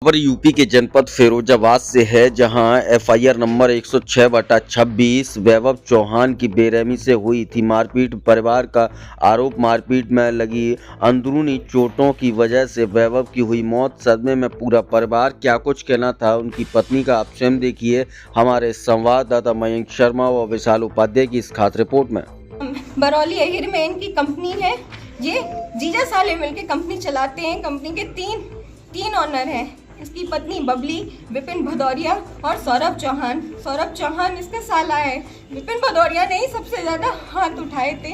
खबर यूपी के जनपद फिरोजाबाद से है, जहां एफआईआर नंबर 106/26 वैभव चौहान की बेरहमी से हुई थी मारपीट। परिवार का आरोप, मारपीट में लगी अंदरूनी चोटों की वजह से वैभव की हुई मौत। सदमे में पूरा परिवार। क्या कुछ कहना था उनकी पत्नी का, आप स्वयं देखिए हमारे संवाददाता मयंक शर्मा व विशाल उपाध्याय की इस खास रिपोर्ट में। बरौली अहिर में इनकी कंपनी है। ये जीजा साले मिलके कंपनी चलाते हैं। कंपनी के तीन ऑनर हैं। इसकी पत्नी बबली, विपिन भदौरिया और सौरभ चौहान। सौरभ चौहान इसका साला है। विपिन भदौरिया ने ही सबसे ज़्यादा हाथ उठाए थे,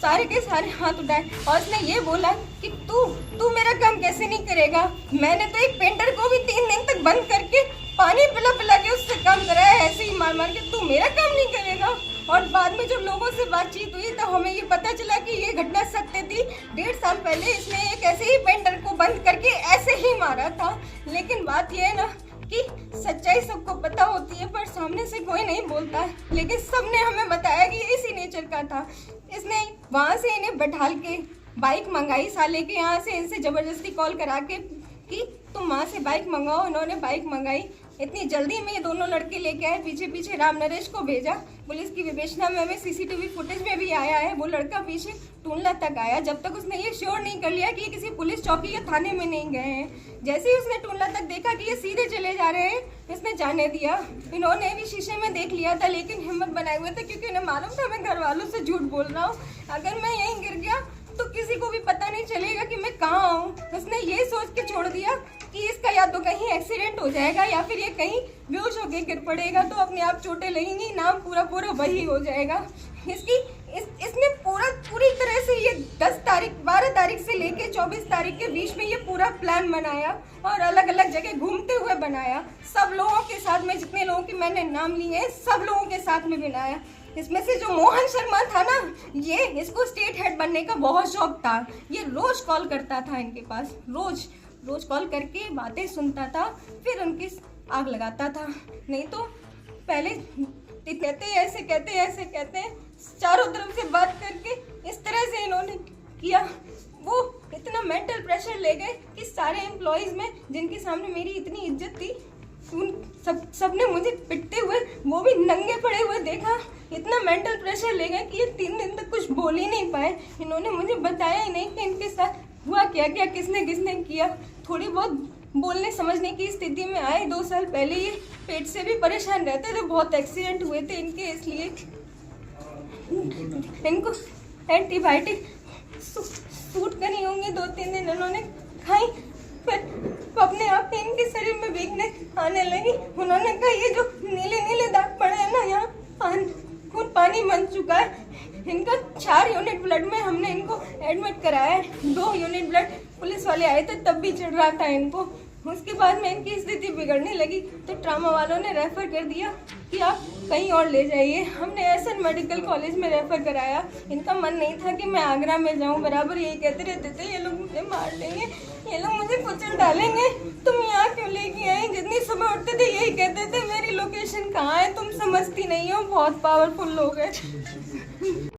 सारे के सारे हाथ उठाए। और उसने ये बोला कि तू मेरा काम कैसे नहीं करेगा। मैंने तो एक पेंटर को भी 3 दिन तक बंद करके पानी पिला के उससे काम कराया, ऐसे ही मार के तू मेरा काम नहीं करेगा। और बाद में जब लोगों से बातचीत हुई तो हमें ये पता चला कि ये घटना सत्य थी। 1.5 साल पहले इसने एक ऐसे ही पेंटर को बंद करके ऐसे ही मारा था। लेकिन बात ये है ना कि सच्चाई सबको पता होती है, पर सामने से कोई नहीं बोलता है। लेकिन सबने हमें बताया कि इसी नेचर का था। इसने वहाँ से इन्हें बैठाल के बाइक मंगाई साले के यहाँ से, इनसे ज़बरदस्ती कॉल करा के कि तुम वहाँ से बाइक मंगाओ। इन्होंने बाइक मंगाई। इतनी जल्दी में ये दोनों लड़के लेके आए। पीछे राम नरेश को भेजा। पुलिस की विवेचना में हमें सीसीटीवी फुटेज में भी आया है। वो लड़का पीछे टूंडला तक आया, जब तक उसने ये श्योर नहीं कर लिया कि ये किसी पुलिस चौकी या थाने में नहीं गए हैं। जैसे ही उसने टूंडला तक देखा कि ये सीधे चले जा रहे हैं, इसने जाने दिया। इन्होंने भी शीशे में देख लिया था, लेकिन हिम्मत बनाए हुए थे क्योंकि उन्हें मालूम था मैं घर वालों से झूठ बोल रहा हूँ। अगर मैं यहीं गिर गया तो किसी को भी पता नहीं चलेगा कि मैं कहाँ हूँ। उसने ये सोच के छोड़ दिया कि इसका या तो कहीं एक्सीडेंट हो जाएगा या फिर ये कहीं बेहोश होकर गिर पड़ेगा तो अपने आप चोटें लगेंगी, नाम पूरा वही हो जाएगा। इसने पूरी तरह से ये 12 तारीख से लेके 24 तारीख के बीच में ये पूरा प्लान बनाया और अलग अलग जगह घूमते हुए बनाया। सब लोगों के साथ में, जितने लोगों के मैंने नाम लिए हैं, सब लोगों के साथ में बनाया। इसमें से जो मोहन शर्मा था ना, ये इसको स्टेट हेड बनने का बहुत शौक था। ये रोज कॉल करता था इनके पास, रोज कॉल करके बातें सुनता था, फिर उनकी आग लगाता था। नहीं तो पहले ऐसे कहते चारों तरफ से बात करके इस तरह से इन्होंने किया। वो इतना मेंटल प्रेशर ले गए कि सारे एम्प्लॉयज़ में, जिनके सामने मेरी इतनी इज्जत थी, सबने मुझे पिटते हुए, वो भी नंगे पड़े हुए देखा। इतना मेंटल प्रेशर ले गए कि ये 3 दिन तक कुछ बोल ही नहीं पाए। इन्होंने मुझे बताया ही नहीं कि इनके साथ हुआ क्या, किसने किया। थोड़ी बहुत बोलने समझने की स्थिति में आए। 2 साल पहले ये पेट से भी परेशान रहते थे, बहुत एक्सीडेंट हुए थे इनके, इसलिए इनको एंटीबायोटिक सूट करी होंगी। 2-3 दिन इन्होंने खाई, फिर अपने आप ही इनके शरीर में वीकनेस आने लगी। उन्होंने कहा ये जो नीले दाग पड़े हैं ना, यहाँ खून पानी बन चुका है। इनका 4 यूनिट ब्लड में हमने इनको एडमिट कराया है। 2 यूनिट ब्लड पुलिस वाले आए थे तब भी चढ़ रहा था इनको। उसके बाद में इनकी स्थिति बिगड़ने लगी तो ट्रामा वालों ने रेफ़र कर दिया कि आप कहीं और ले जाइए। हमने एसएन मेडिकल कॉलेज में रेफ़र कराया। इनका मन नहीं था कि मैं आगरा में जाऊं। बराबर यही कहते रहते थे, ये लोग मुझे मार लेंगे, ये लोग मुझे कुचल डालेंगे, तुम यहाँ क्यों लेके आई। जितनी सुबह उठते थे यही कहते थे मेरी लोकेशन कहाँ है, तुम समझती नहीं हो, बहुत पावरफुल लोग हैं।